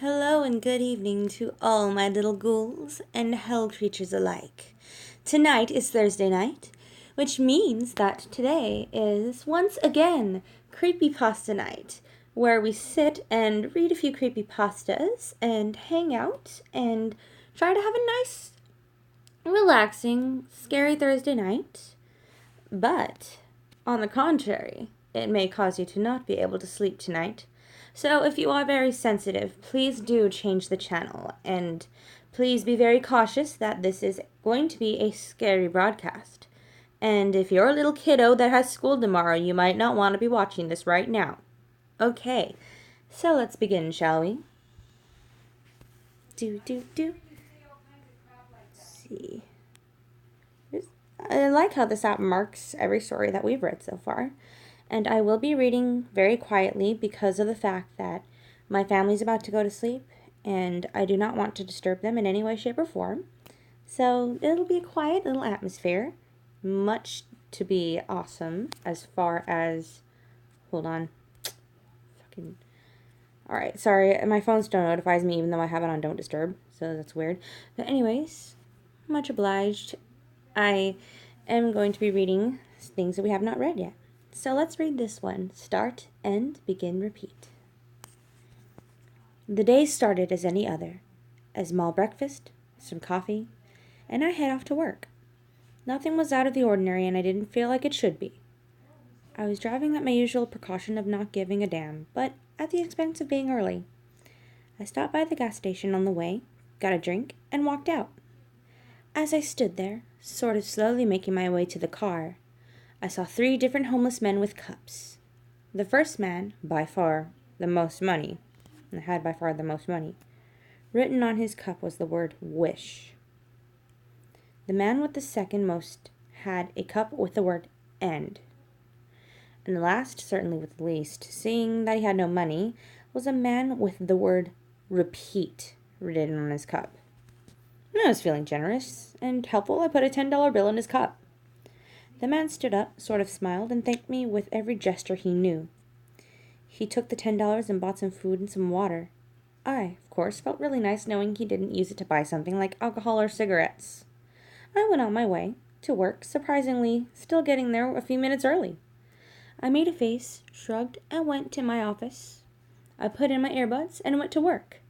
Hello and good evening to all my little ghouls and hell creatures alike. Tonight is Thursday night, which means that today is once again Creepypasta night, where we sit and read a few creepypastas and hang out and try to have a nice, relaxing, scary Thursday night. But, on the contrary, it may cause you to not be able to sleep tonight. So if you are very sensitive, please do change the channel, and please be very cautious that this is going to be a scary broadcast. And if you're a little kiddo that has school tomorrow, you might not want to be watching this right now. Okay, so let's begin, shall we? Let's see. I like how this app marks every story that we've read so far. And I will be reading very quietly because of the fact that my family's about to go to sleep and I do not want to disturb them in any way, shape, or form. So it'll be a quiet little atmosphere. Much to be awesome as far as... Hold on. Alright, sorry, my phone still notifies me even though I have it on Don't Disturb, so that's weird. But anyways, much obliged. I am going to be reading things that we have not read yet. So let's read this one. Start, end, begin, repeat. The day started as any other. A small breakfast, some coffee, and I head off to work. Nothing was out of the ordinary and I didn't feel like it should be. I was driving at my usual precaution of not giving a damn, but at the expense of being early. I stopped by the gas station on the way, got a drink, and walked out. As I stood there, sort of slowly making my way to the car, I saw 3 different homeless men with cups. The first man, by far the most money, had by far the most money, written on his cup was the word wish. The man with the second most had a cup with the word end. And the last, certainly with the least, seeing that he had no money, was a man with the word repeat written on his cup. When I was feeling generous and helpful, I put a $10 bill in his cup. The man stood up, sort of smiled, and thanked me with every gesture he knew. He took the $10 and bought some food and some water. I, of course, felt really nice knowing he didn't use it to buy something like alcohol or cigarettes. I went on my way to work, surprisingly still getting there a few minutes early. I made a face, shrugged, and went to my office. I put in my earbuds and went to work.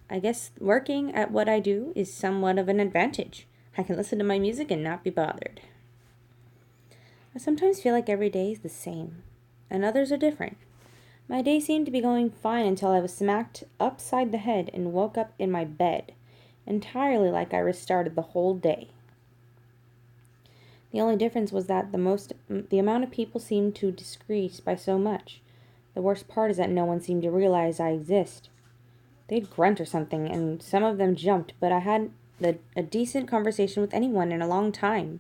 I guess working at what I do is somewhat of an advantage. I can listen to my music and not be bothered. I sometimes feel like every day is the same, and others are different. My day seemed to be going fine until I was smacked upside the head and woke up in my bed, entirely like I restarted the whole day. The only difference was that the amount of people seemed to decrease by so much. The worst part is that no one seemed to realize I exist. They'd grunt or something, and some of them jumped, but I had a decent conversation with anyone in a long time.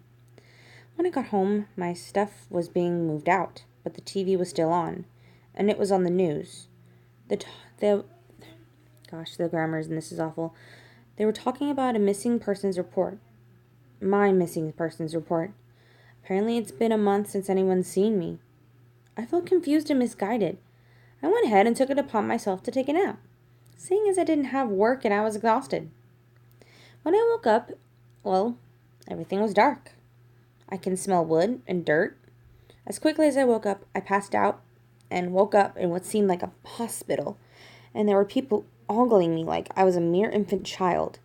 When I got home, my stuff was being moved out, but the TV was still on, and it was on the news. Gosh, the grammars in this is awful. They were talking about a missing persons report. My missing persons report. Apparently it's been a month since anyone's seen me. I felt confused and misguided. I went ahead and took it upon myself to take a nap, seeing as I didn't have work and I was exhausted. When I woke up, well, everything was dark. I can smell wood and dirt. As quickly as I woke up, I passed out and woke up in what seemed like a hospital, and there were people ogling me like I was a mere infant child.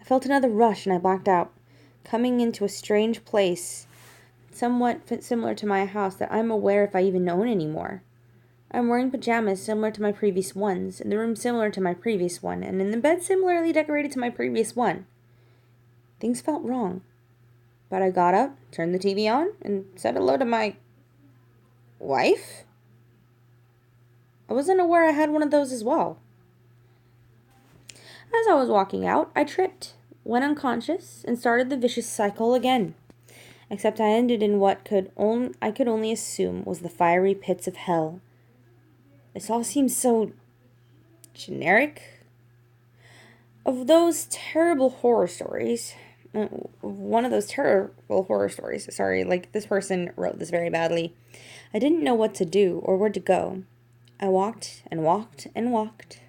I felt another rush and I blacked out, coming into a strange place, somewhat similar to my house that I'm aware if I even own anymore. I'm wearing pajamas similar to my previous ones, in the room similar to my previous one, and in the bed similarly decorated to my previous one. Things felt wrong. But I got up, turned the TV on, and said hello to my wife? I wasn't aware I had one of those as well. As I was walking out, I tripped, went unconscious, and started the vicious cycle again. Except I ended in what I could only assume was the fiery pits of hell. This all seems so generic. Of those terrible horror stories... one of those terrible horror stories. Sorry, this person wrote this very badly. I didn't know what to do or where to go. I walked and walked and walked.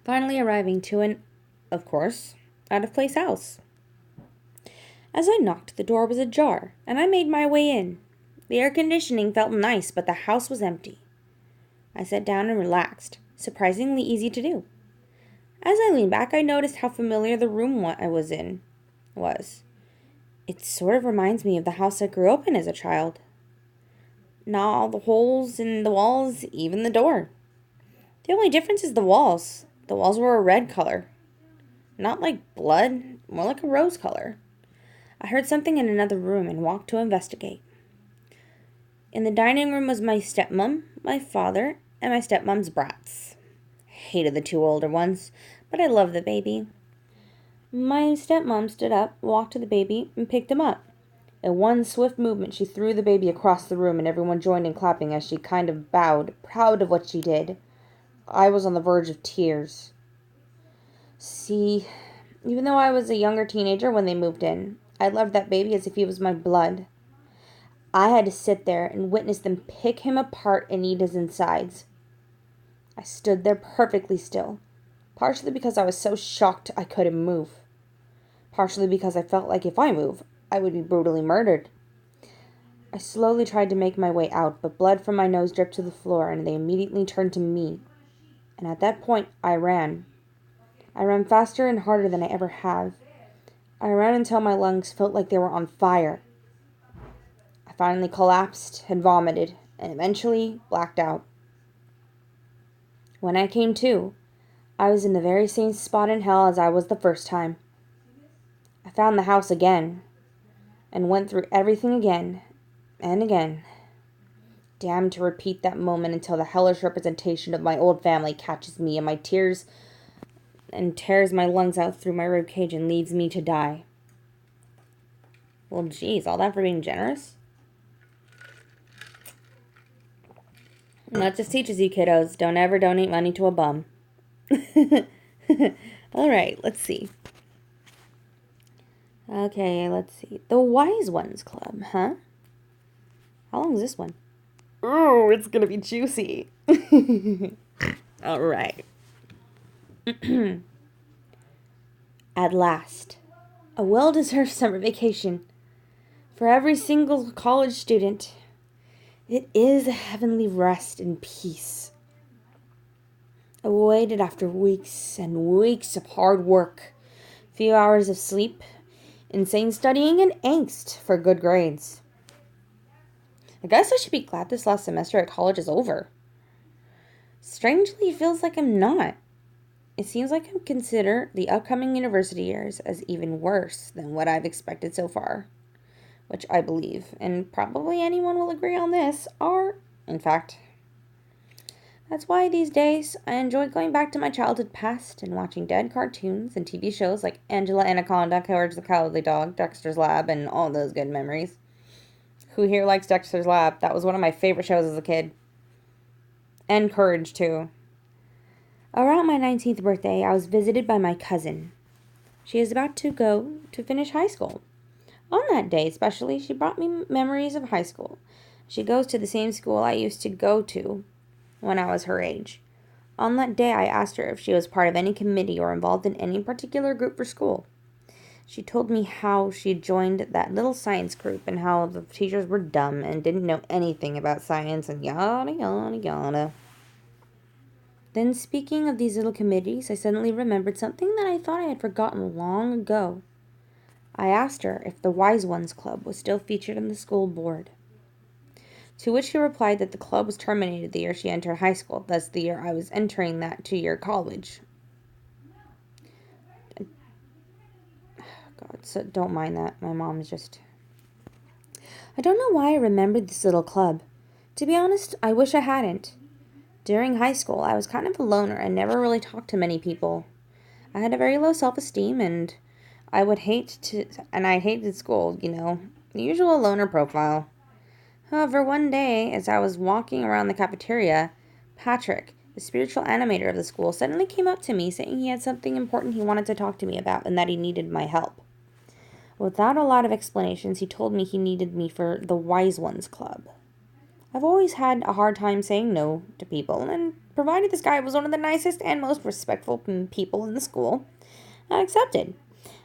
finally arriving to an, of course, out-of-place house. As I knocked, the door was ajar, and I made my way in. The air conditioning felt nice, but the house was empty. I sat down and relaxed, surprisingly easy to do. As I leaned back, I noticed how familiar the room I was in was. It sort of reminds me of the house I grew up in as a child. Not all the holes in the walls, even the door. The only difference is the walls. The walls were a red color. Not like blood, more like a rose color. I heard something in another room and walked to investigate. In the dining room was my stepmom, my father, and my stepmom's brats. I hated the two older ones, but I loved the baby. My stepmom stood up, walked to the baby, and picked him up. In one swift movement, she threw the baby across the room, and everyone joined in clapping as she kind of bowed, proud of what she did. I was on the verge of tears. See, even though I was a younger teenager when they moved in, I loved that baby as if he was my blood. I had to sit there and witness them pick him apart and eat his insides. I stood there perfectly still, partially because I was so shocked I couldn't move, partially because I felt like if I move, I would be brutally murdered. I slowly tried to make my way out, but blood from my nose dripped to the floor, and they immediately turned to me. And at that point, I ran. I ran faster and harder than I ever have. I ran until my lungs felt like they were on fire. I finally collapsed and vomited, and eventually blacked out. When I came to, I was in the very same spot in hell as I was the first time. I found the house again, and went through everything again, and again. Damned to repeat that moment until the hellish representation of my old family catches me in my tears and tears my lungs out through my ribcage and leaves me to die. Well, geez, all that for being generous? And that just teaches you, kiddos, don't ever donate money to a bum. All right, let's see. Okay, let's see. The Wise Ones Club, huh? How long is this one? Oh, it's gonna be juicy. All right. At last, a well-deserved summer vacation for every single college student. It is a heavenly rest and peace. Awaited after weeks and weeks of hard work, few hours of sleep, insane studying, and angst for good grades. I guess I should be glad this last semester at college is over. Strangely, it feels like I'm not. It seems like I consider the upcoming university years as even worse than what I've expected so far, which I believe, and probably anyone will agree on this, are, in fact. That's why these days I enjoy going back to my childhood past and watching dead cartoons and TV shows like Angela Anaconda, Courage the Cowardly Dog, Dexter's Lab, and all those good memories. Who here likes Dexter's Lab? That was one of my favorite shows as a kid. And Courage, too. Around my 19th birthday, I was visited by my cousin. She is about to go to finish high school. On that day, especially, she brought me memories of high school. She goes to the same school I used to go to when I was her age. On that day, I asked her if she was part of any committee or involved in any particular group for school. She told me how she joined that little science group and how the teachers were dumb and didn't know anything about science and yada, yada, yada. Then, speaking of these little committees, I suddenly remembered something that I thought I had forgotten long ago. I asked her if the Wise Ones Club was still featured on the school board. To which she replied that the club was terminated the year she entered high school, thus the year I was entering that 2-year college. God, so don't mind that. My mom's just... I don't know why I remembered this little club. To be honest, I wish I hadn't. During high school, I was kind of a loner and never really talked to many people. I had a very low self-esteem and I hated school, the usual loner profile. However, one day, as I was walking around the cafeteria, Patrick, the spiritual animator of the school, suddenly came up to me saying he had something important he wanted to talk to me about and that he needed my help. Without a lot of explanations, he told me he needed me for the Wise Ones Club. I've always had a hard time saying no to people, and provided this guy was one of the nicest and most respectful people in the school, I accepted,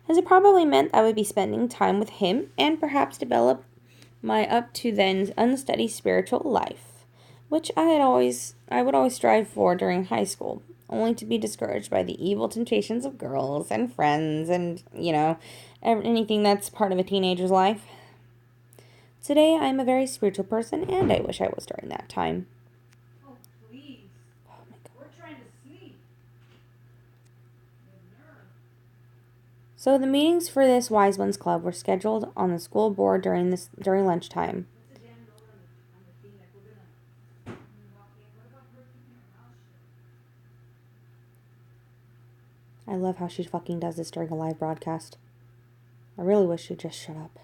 as it probably meant I would be spending time with him and perhaps develop my up to then unsteady spiritual life, which I would always strive for during high school, only to be discouraged by the evil temptations of girls and friends and, anything that's part of a teenager's life. Today, I am a very spiritual person, and I wish I was during that time. Oh, please. Oh my God. We're trying to sleep. So the meetings for this Wise Ones Club were scheduled on the school board during lunchtime. What's the damn note on the thing that we're gonna walk in? What about her keeping her mouth shut? I love how she fucking does this during a live broadcast. I really wish she'd just shut up.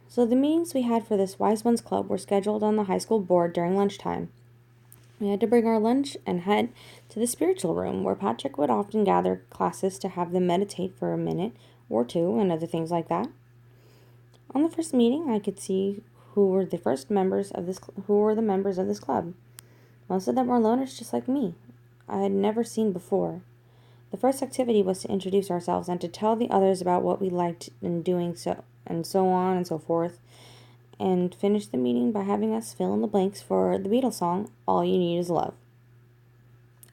So the meetings we had for this Wise Ones Club were scheduled on the high school board during lunchtime. We had to bring our lunch and head to the spiritual room, where Patrick would often gather classes to have them meditate for a minute or two and other things like that. On the first meeting, I could see who were the members of this club. Most of them were loners just like me. I had never seen before. The first activity was to introduce ourselves and to tell the others about what we liked in doing so, and so on and so forth, and finish the meeting by having us fill in the blanks for the Beatles song, All You Need Is Love.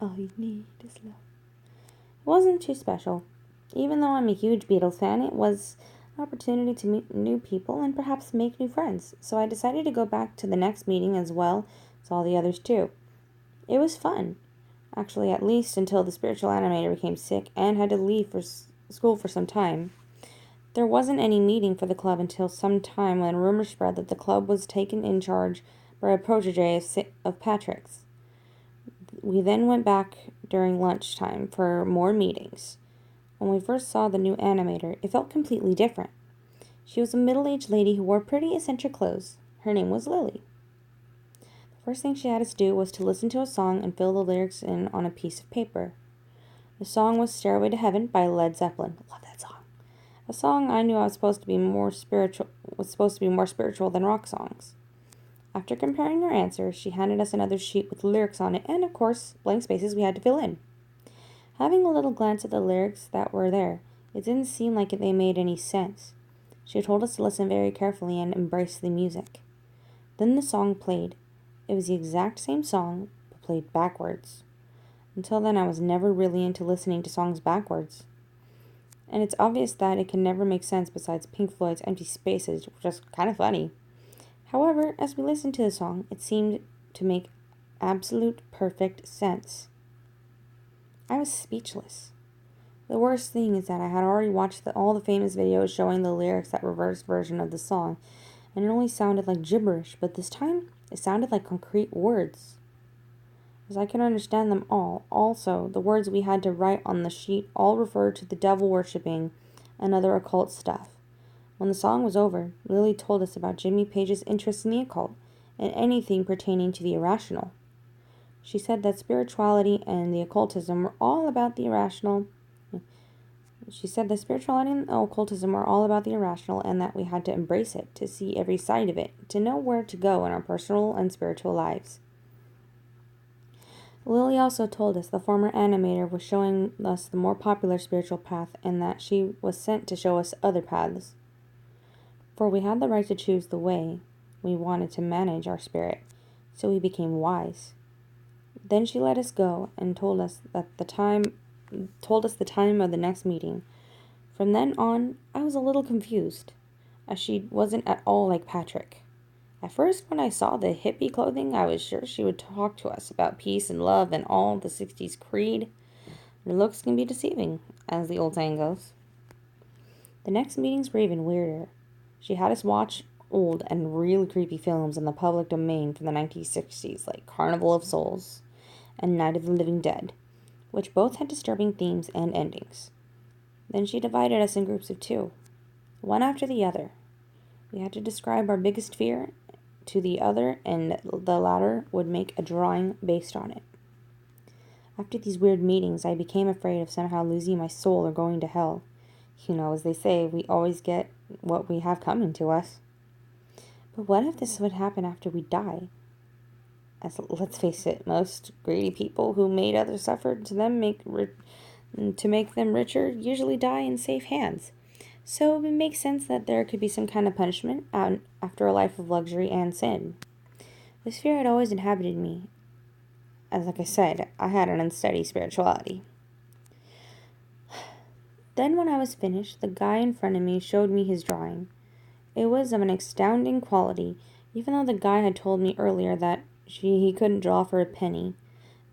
All you need is love. It wasn't too special. Even though I'm a huge Beatles fan, it was an opportunity to meet new people and perhaps make new friends, so I decided to go back to the next meeting as well as all the others too. It was fun. Actually, at least until the spiritual animator became sick and had to leave for school for some time. There wasn't any meeting for the club until some time when rumors spread that the club was taken in charge by a protege of Patrick's. We then went back during lunchtime for more meetings. When we first saw the new animator, it felt completely different. She was a middle-aged lady who wore pretty eccentric clothes. Her name was Lily. First thing she had us do was to listen to a song and fill the lyrics in on a piece of paper. The song was Stairway to Heaven by Led Zeppelin. Love that song. A song I knew I was supposed to be more spiritual than rock songs. After comparing our answers, she handed us another sheet with lyrics on it and, of course, blank spaces we had to fill in. Having a little glance at the lyrics that were there, it didn't seem like they made any sense. She told us to listen very carefully and embrace the music. Then the song played. It was the exact same song, but played backwards. Until then, I was never really into listening to songs backwards. And it's obvious that it can never make sense besides Pink Floyd's Empty Spaces, which is kind of funny. However, as we listened to the song, it seemed to make absolute perfect sense. I was speechless. The worst thing is that I had already watched all the famous videos showing the lyrics that reversed version of the song, and it only sounded like gibberish, but this time it sounded like concrete words. As I could understand them all, also, the words we had to write on the sheet all referred to the devil worshipping and other occult stuff. When the song was over, Lily told us about Jimmy Page's interest in the occult and anything pertaining to the irrational. She said that spirituality and the occultism were all about the irrational. She said that spirituality and occultism were all about the irrational and that we had to embrace it, to see every side of it, to know where to go in our personal and spiritual lives. Lily also told us the former animator was showing us the more popular spiritual path and that she was sent to show us other paths. For we had the right to choose the way we wanted to manage our spirit, so we became wise. Then she let us go and told us the time of the next meeting. From then on, I was a little confused, as she wasn't at all like Patrick. At first, when I saw the hippie clothing, I was sure she would talk to us about peace and love and all the 60s creed. Her looks can be deceiving, as the old saying goes. The next meetings were even weirder. She had us watch old and really creepy films in the public domain from the 1960s, like Carnival of Souls and Night of the Living Dead, which both had disturbing themes and endings. Then she divided us in groups of two, one after the other. We had to describe our biggest fear to the other, and the latter would make a drawing based on it. After these weird meetings, I became afraid of somehow losing my soul or going to hell. As they say, we always get what we have coming to us. But what if this would happen after we die? As let's face it, most greedy people who made others suffer to make them richer usually die in safe hands. So it makes sense that there could be some kind of punishment after a life of luxury and sin. This fear had always inhabited me. As like I said, I had an unsteady spirituality. Then when I was finished, the guy in front of me showed me his drawing. It was of an astounding quality, even though the guy had told me earlier that he couldn't draw for a penny.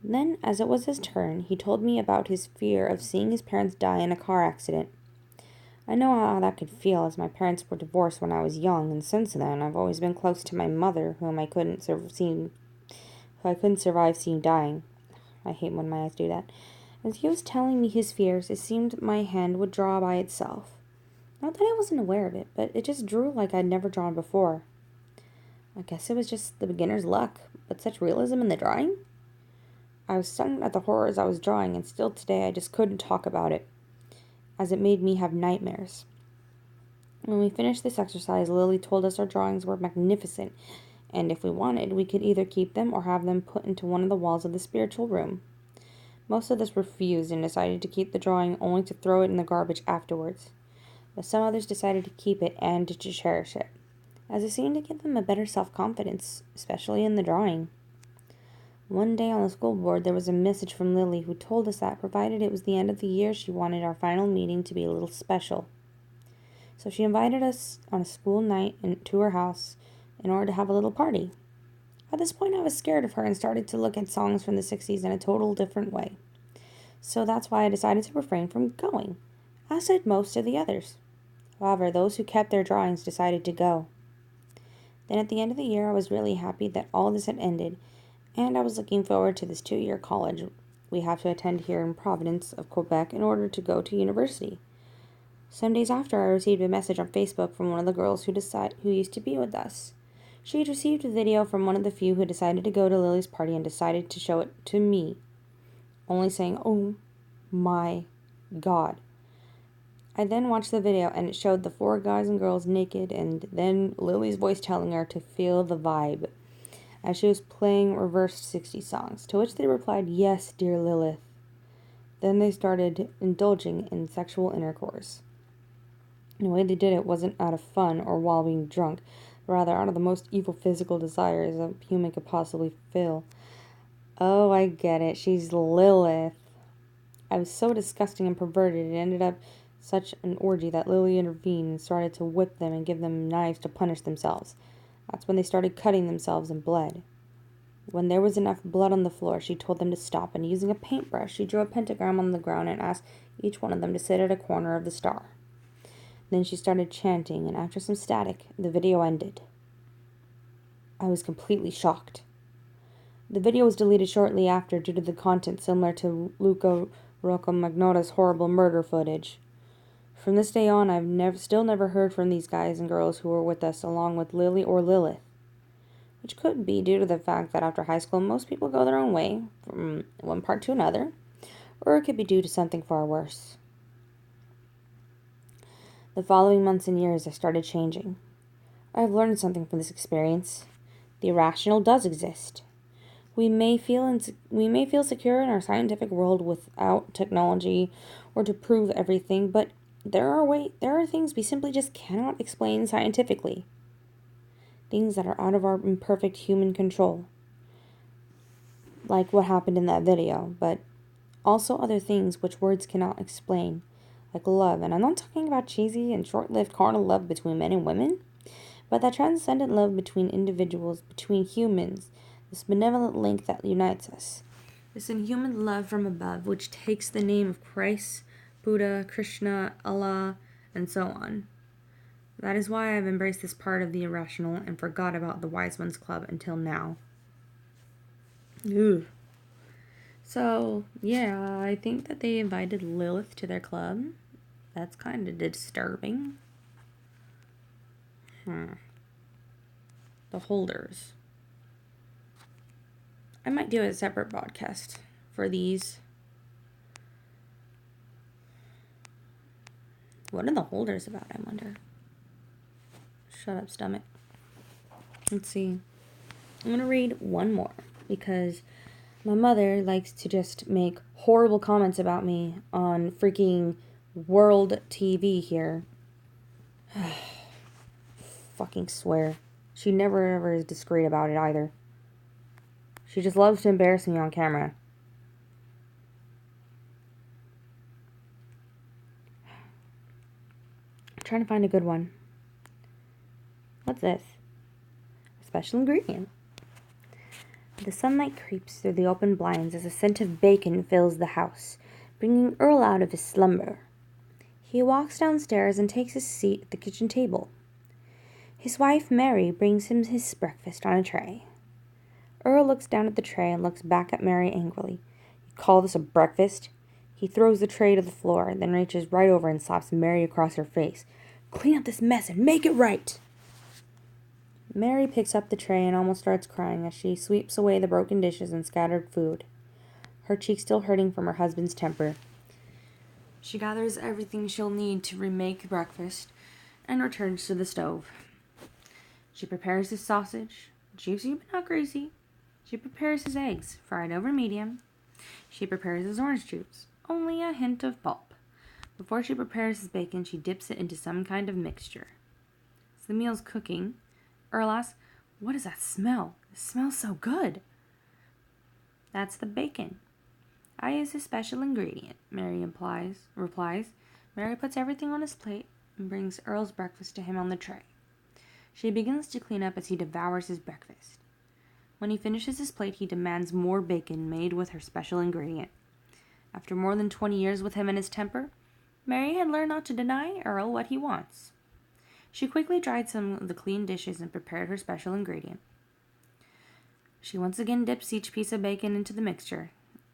Then, as it was his turn, he told me about his fear of seeing his parents die in a car accident. I know how that could feel, as my parents were divorced when I was young, and since then I've always been close to my mother, who I couldn't survive seeing dying. I hate when my eyes do that. As he was telling me his fears, it seemed my hand would draw by itself. Not that I wasn't aware of it, but it just drew like I'd never drawn before. I guess it was just the beginner's luck, but such realism in the drawing? I was stunned at the horrors I was drawing, and still today I just couldn't talk about it, as it made me have nightmares. When we finished this exercise, Lily told us our drawings were magnificent, and if we wanted, we could either keep them or have them put into one of the walls of the spiritual room. Most of us refused and decided to keep the drawing only to throw it in the garbage afterwards. But some others decided to keep it and to cherish it, as it seemed to give them a better self-confidence, especially in the drawing. One day on the school board, there was a message from Lily who told us that, provided it was the end of the year, she wanted our final meeting to be a little special. So she invited us on a school night to her house in order to have a little party. At this point, I was scared of her and started to look at songs from the 60s in a total different way. So that's why I decided to refrain from going, as did most of the others. However, those who kept their drawings decided to go. Then at the end of the year, I was really happy that all this had ended, and I was looking forward to this 2-year college we have to attend here in Providence of Quebec in order to go to university. Some days after, I received a message on Facebook from one of the girls who used to be with us. She had received a video from one of the few who decided to go to Lily's party and decided to show it to me, only saying, "Oh my God." I then watched the video, and it showed the 4 guys and girls naked, and then Lily's voice telling her to feel the vibe, as she was playing reversed 60s songs, to which they replied, "Yes, dear Lilith." Then they started indulging in sexual intercourse. The way they did it wasn't out of fun or while being drunk, but rather out of the most evil physical desires a human could possibly feel. Oh, I get it. She's Lilith. I was so disgusting and perverted, it ended up such an orgy that Lily intervened and started to whip them and give them knives to punish themselves. That's when they started cutting themselves and bled. When there was enough blood on the floor, she told them to stop, and using a paintbrush, she drew a pentagram on the ground and asked each one of them to sit at a corner of the star. Then she started chanting, and after some static, the video ended. I was completely shocked. The video was deleted shortly after due to the content similar to Luca Roccamagnotta's horrible murder footage. From this day on, I've still never heard from these guys and girls who were with us along with Lily or Lilith, which could be due to the fact that after high school most people go their own way, from one part to another, or it could be due to something far worse. The following months and years, I started changing. I have learned something from this experience. The irrational does exist. We may feel secure in our scientific world without technology or to prove everything, but there are things we simply just cannot explain scientifically. Things that are out of our imperfect human control. Like what happened in that video, but also other things which words cannot explain, like love. And I'm not talking about cheesy and short-lived carnal love between men and women, but that transcendent love between individuals, between humans, this benevolent link that unites us. This inhuman love from above, which takes the name of Christ, Buddha, Krishna, Allah, and so on. That is why I've embraced this part of the irrational and forgot about the Wise Ones Club until now. Ooh. So, yeah, I think that they invited Lilith to their club. That's kind of disturbing. The holders. I might do a separate podcast for these. What are the holders about, I wonder? Shut up, stomach. Let's see. I'm going to read one more because my mother likes to just make horrible comments about me on freaking world TV here. Fucking swear. She never ever is discreet about it either. She just loves to embarrass me on camera. I'm trying to find a good one. What's this? A special ingredient. The sunlight creeps through the open blinds as a scent of bacon fills the house, bringing Earl out of his slumber. He walks downstairs and takes his seat at the kitchen table. His wife, Mary, brings him his breakfast on a tray. Earl looks down at the tray and looks back at Mary angrily. You call this a breakfast? He throws the tray to the floor, then reaches right over and slaps Mary across her face. Clean up this mess and make it right! Mary picks up the tray and almost starts crying as she sweeps away the broken dishes and scattered food, her cheeks still hurting from her husband's temper. She gathers everything she'll need to remake breakfast and returns to the stove. She prepares his sausage, juicy but not greasy. She prepares his eggs, fried over medium. She prepares his orange juice, only a hint of pulp. Before she prepares his bacon, she dips it into some kind of mixture. As the meal's cooking, Earl asks, "What is that smell? It smells so good." "That's the bacon. I use a special ingredient," Mary replies. Mary puts everything on his plate and brings Earl's breakfast to him on the tray. She begins to clean up as he devours his breakfast. When he finishes his plate, he demands more bacon made with her special ingredient. After more than 20 years with him and his temper, Mary had learned not to deny Earl what he wants. She quickly dried some of the clean dishes and prepared her special ingredient. She once again dips each piece of bacon into the mixture,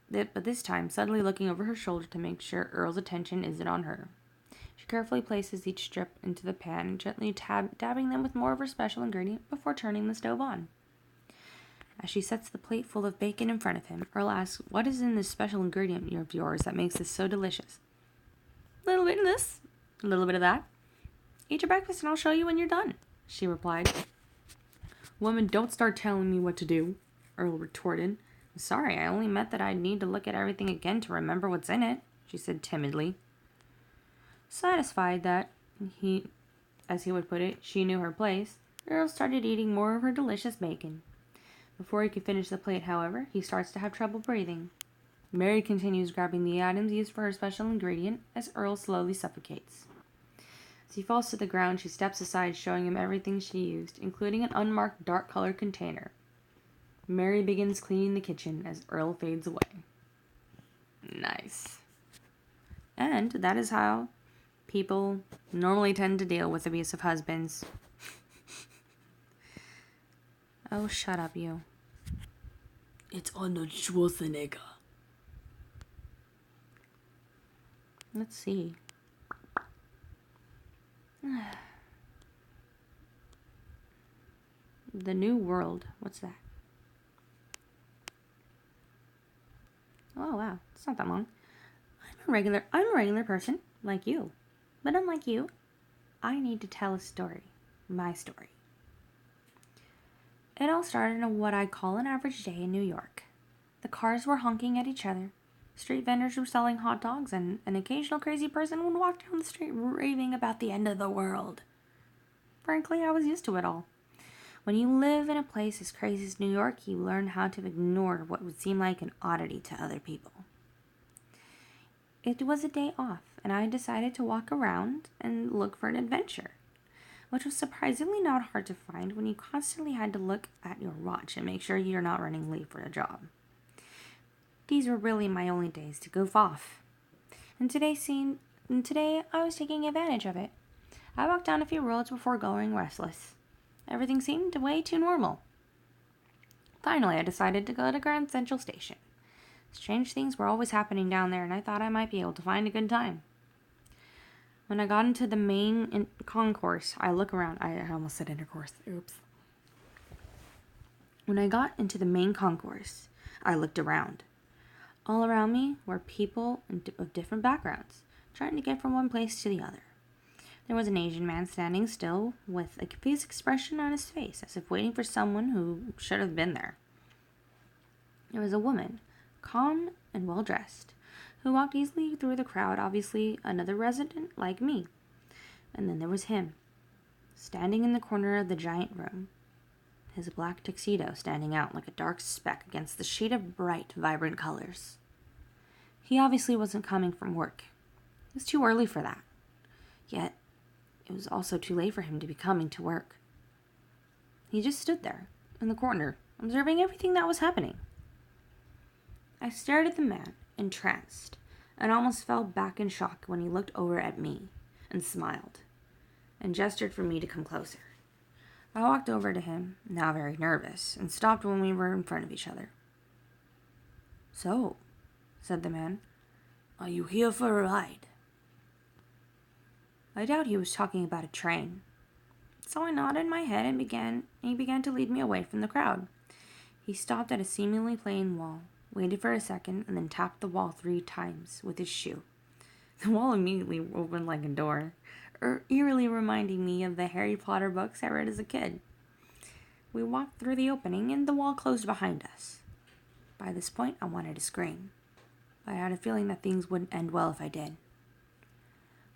but this time suddenly looking over her shoulder to make sure Earl's attention isn't on her. She carefully places each strip into the pan, gently dabbing them with more of her special ingredient before turning the stove on. As she sets the plate full of bacon in front of him, Earl asks, "What is in this special ingredient of yours that makes this so delicious?" "A little bit of this, a little bit of that. Eat your breakfast and I'll show you when you're done," she replied. "Woman, don't start telling me what to do," Earl retorted. "Sorry, I only meant that I'd need to look at everything again to remember what's in it," she said timidly. Satisfied that as he would put it, she knew her place, Earl started eating more of her delicious bacon. Before he can finish the plate, however, he starts to have trouble breathing. Mary continues grabbing the items used for her special ingredient as Earl slowly suffocates. As he falls to the ground, she steps aside, showing him everything she used, including an unmarked dark-colored container. Mary begins cleaning the kitchen as Earl fades away. Nice. And that is how people normally tend to deal with abusive husbands. Oh, shut up, you. It's Arnold Schwarzenegger. Let's see. The New World. What's that? Oh, wow. It's not that long. I'm a regular person, like you. But unlike you, I need to tell a story. My story. It all started in what I call an average day in New York. The cars were honking at each other. Street vendors were selling hot dogs, and an occasional crazy person would walk down the street raving about the end of the world. Frankly, I was used to it all. When you live in a place as crazy as New York, you learn how to ignore what would seem like an oddity to other people. It was a day off, and I decided to walk around and look for an adventure, which was surprisingly not hard to find when you constantly had to look at your watch and make sure you're not running late for a job. These were really my only days to goof off. And today I was taking advantage of it. I walked down a few roads before going restless. Everything seemed way too normal. Finally, I decided to go to Grand Central Station. Strange things were always happening down there, and I thought I might be able to find a good time. When I got into the main concourse, I look around. I almost said intercourse. Oops. When I got into the main concourse, I looked around. All around me were people of different backgrounds, trying to get from one place to the other. There was an Asian man standing still with a confused expression on his face, as if waiting for someone who should have been there. There was a woman, calm and well-dressed, who walked easily through the crowd, obviously another resident like me. And then there was him, standing in the corner of the giant room, his black tuxedo standing out like a dark speck against the sheet of bright, vibrant colors. He obviously wasn't coming from work. It was too early for that. Yet, it was also too late for him to be coming to work. He just stood there, in the corner, observing everything that was happening. I stared at the man, entranced, and almost fell back in shock when he looked over at me and smiled, and gestured for me to come closer. I walked over to him, now very nervous, and stopped when we were in front of each other. "So," said the man, "are you here for a ride?" I doubt he was talking about a train. So I nodded my head and he began to lead me away from the crowd. He stopped at a seemingly plain wall, waited for a second, and then tapped the wall 3 times with his shoe. The wall immediately opened like a door, eerily reminding me of the Harry Potter books I read as a kid. We walked through the opening, and the wall closed behind us. By this point, I wanted to scream, but I had a feeling that things wouldn't end well if I did.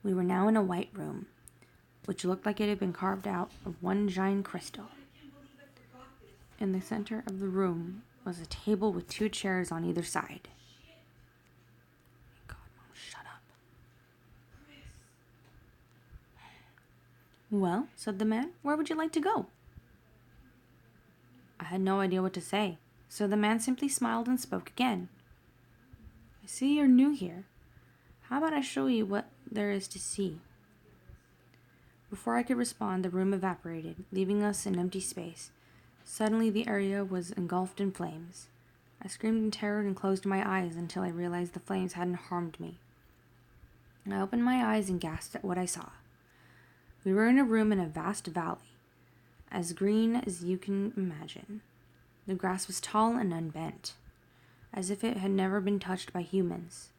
We were now in a white room, which looked like it had been carved out of one giant crystal. In the center of the room was a table with 2 chairs on either side. God, Mom, shut up. "Well," said the man, "where would you like to go?" I had no idea what to say, so the man simply smiled and spoke again. "I see you're new here. How about I show you what there is to see?" Before I could respond, the room evaporated, leaving us in empty space. Suddenly, the area was engulfed in flames. I screamed in terror and closed my eyes until I realized the flames hadn't harmed me. I opened my eyes and gasped at what I saw. We were in a room in a vast valley, as green as you can imagine. The grass was tall and unbent, as if it had never been touched by humans.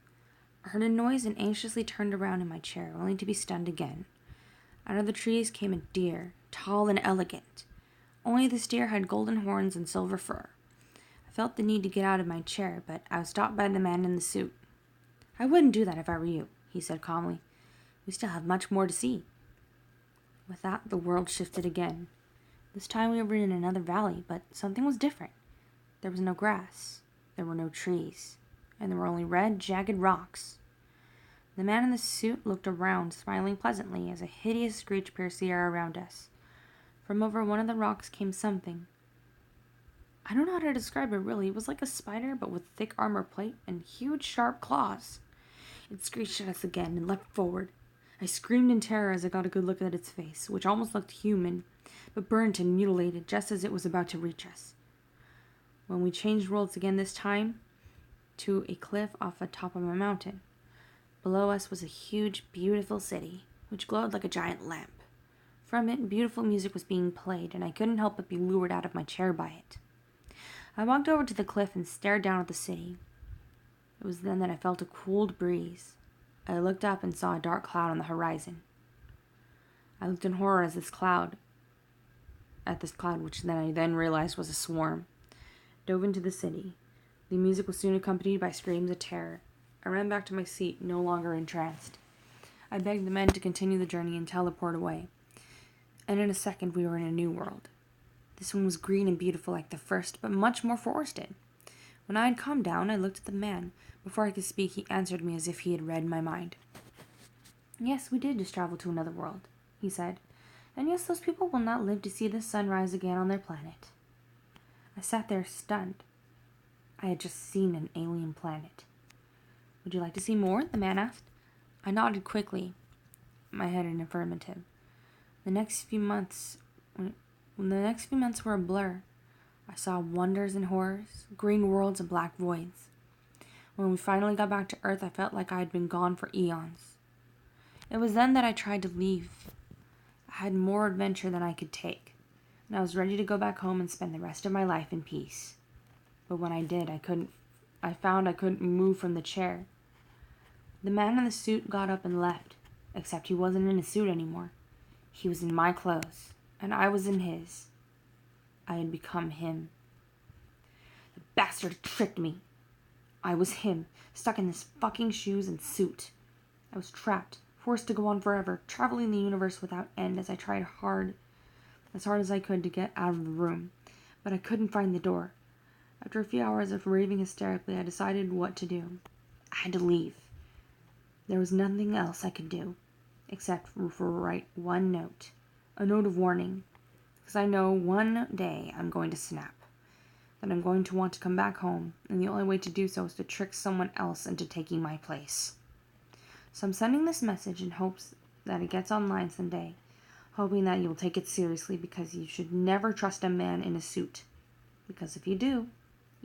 I heard a noise and anxiously turned around in my chair, only to be stunned again. Out of the trees came a deer, tall and elegant. Only this deer had golden horns and silver fur. I felt the need to get out of my chair, but I was stopped by the man in the suit. "I wouldn't do that if I were you," he said calmly. "We still have much more to see." With that, the world shifted again. This time we were in another valley, but something was different. There was no grass, there were no trees, and there were only red, jagged rocks. The man in the suit looked around, smiling pleasantly, as a hideous screech pierced the air around us. From over one of the rocks came something. I don't know how to describe it really. It was like a spider, but with thick armor plate and huge, sharp claws. It screeched at us again and leapt forward. I screamed in terror as I got a good look at its face, which almost looked human, but burnt and mutilated just as it was about to reach us. When we changed worlds again, this time to a cliff off the top of a mountain. Below us was a huge, beautiful city, which glowed like a giant lamp. From it, beautiful music was being played, and I couldn't help but be lured out of my chair by it. I walked over to the cliff and stared down at the city. It was then that I felt a cooled breeze. I looked up and saw a dark cloud on the horizon. I looked in horror at this cloud, which I then realized was a swarm. Dove into the city. The music was soon accompanied by screams of terror. I ran back to my seat, no longer entranced. I begged the men to continue the journey and teleport away. And in a second we were in a new world. This one was green and beautiful like the first, but much more forested. When I had calmed down, I looked at the man. Before I could speak, he answered me as if he had read my mind. "Yes, we did just travel to another world," he said. "And yes, those people will not live to see the sun rise again on their planet." I sat there stunned. I had just seen an alien planet. "Would you like to see more?" the man asked. I nodded quickly, my head in affirmative. When the next few months were a blur, I saw wonders and horrors, green worlds and black voids. When we finally got back to Earth, I felt like I had been gone for eons. It was then that I tried to leave. I had more adventure than I could take, and I was ready to go back home and spend the rest of my life in peace. But when I did, I found I couldn't move from the chair. The man in the suit got up and left, Except he wasn't in a suit anymore. He was in my clothes, and I was in his. I had become him. The bastard tricked me. I was him, stuck in his fucking shoes and suit. I was trapped, forced to go on forever, traveling the universe without end as I tried as hard as I could to get out of the room. But I couldn't find the door. After a few hours of raving hysterically, I decided what to do. I had to leave. There was nothing else I could do, except for write one note. A note of warning. Because I know one day I'm going to snap. That I'm going to want to come back home, and the only way to do so is to trick someone else into taking my place. So I'm sending this message in hopes that it gets online someday, hoping that you'll take it seriously, because you should never trust a man in a suit. Because if you do,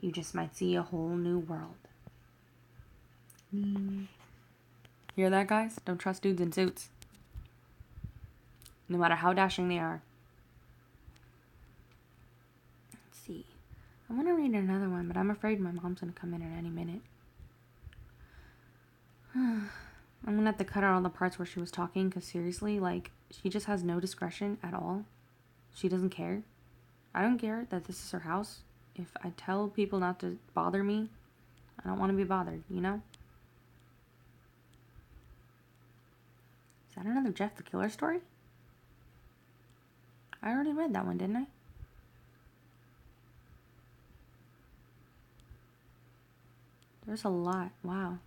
you just might see a whole new world. Hear that, guys? Don't trust dudes in suits. No matter how dashing they are. Let's see. I want to read another one, but I'm afraid my mom's going to come in at any minute. I'm going to have to cut out all the parts where she was talking, because seriously, like, she just has no discretion at all. She doesn't care. I don't care that this is her house. If I tell people not to bother me, I don't want to be bothered, you know? Is that another Jeff the Killer story? I already read that one, didn't I? There's a lot. Wow.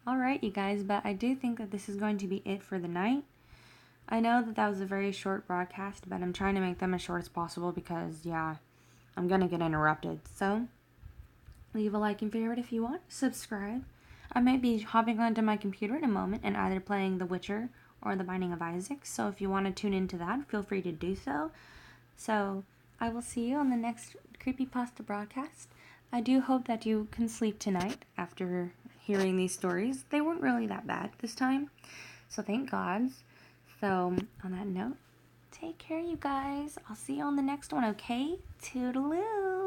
Alright, you guys, but I do think that this is going to be it for the night. I know that was a very short broadcast, but I'm trying to make them as short as possible because, yeah, I'm going to get interrupted. So, leave a like and favorite if you want. Subscribe. I might be hopping onto my computer in a moment and either playing The Witcher or The Binding of Isaac. So if you want to tune into that, feel free to do so. So, I will see you on the next Creepypasta broadcast. I do hope that you can sleep tonight after hearing these stories. They weren't really that bad this time, so thank God. So, on that note, take care, you guys. I'll see you on the next one, okay? Toodaloo!